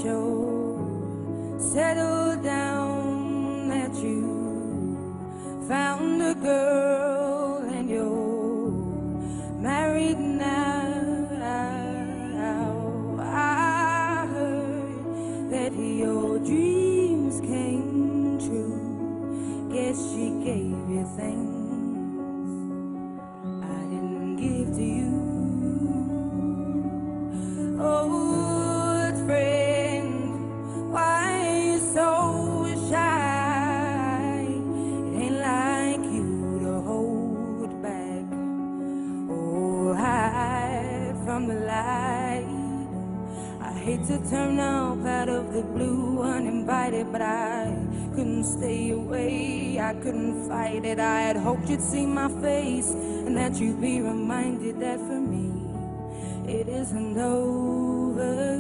you're settled down, that you found a girl and you're married now. I heard that your dreams came true. Guess she gave you things I didn't give to you. Old friend, why are you so shy? It ain't like you to hold back or hide from the light. I hate to turn up out of the blue uninvited, but I couldn't stay away, I couldn't fight it. I had hoped you'd see my face and that you'd be reminded that for me it isn't over.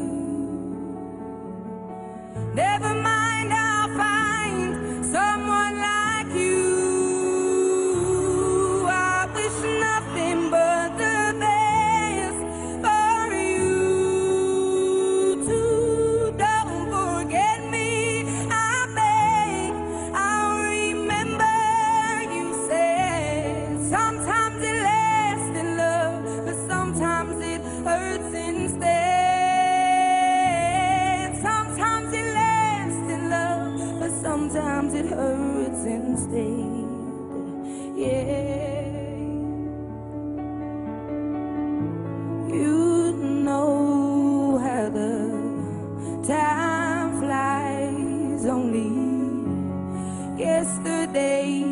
Never mind, I'll find someone like you. I wish nothing but the best for you too. Don't forget me, I beg. I'll remember you said sometimes it lasts in love, but sometimes it hurts instead. Sometimes it lasts in love, but sometimes it hurts instead. Yeah. You know how the time flies. Only yesterday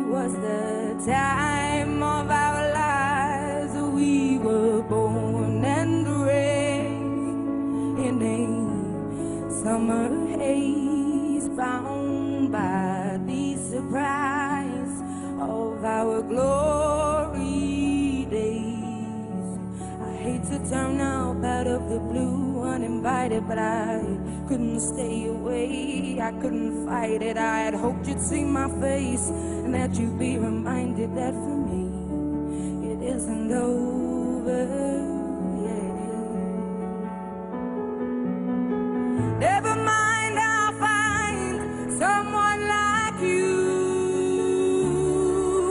was the time of our lives. We were born and raised in a summer haze, bound by the surprise of our glory days. I hate to turn up out of the blue uninvited, but I couldn't stay away, I couldn't fight it. I had hoped you'd see my face and that you'd be reminded that for me it isn't over. Never mind, I'll find someone like you.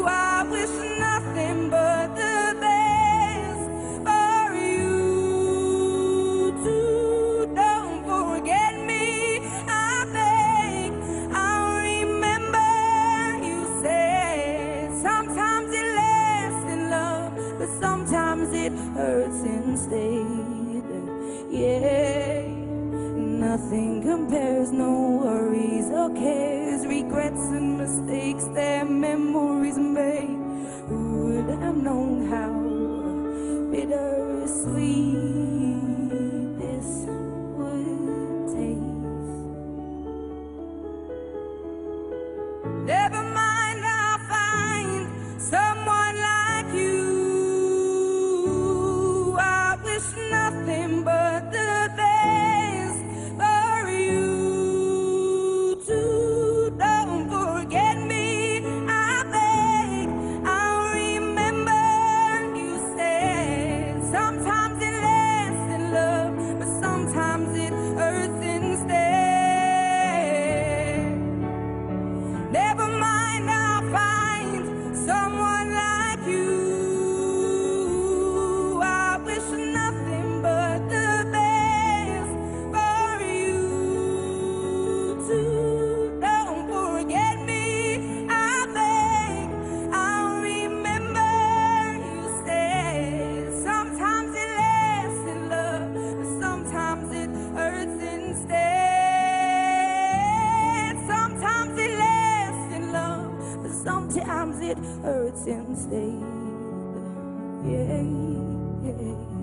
I wish nothing but the best for you too. Don't forget me, I beg. I'll remember you said sometimes it lasts in love, but sometimes it hurts instead. Yeah. Nothing compares, no worries or cares, regrets and mistakes, their memories made. Who would have known how bittersweet this would taste? Never mind, I'll find someone like you. I wish nothing but the best for you too. Don't forget me, I beg. I'll remember you said sometimes it lasts in love, but sometimes it hurts instead. Never mind, I'll find someone like you. I wish nothing but the best for you too. Don't forget me, I beg. I'll remember you said sometimes it lasts in love, but sometimes it hurts instead. Sometimes it lasts in love, but sometimes it hurts instead. Yeah, yeah.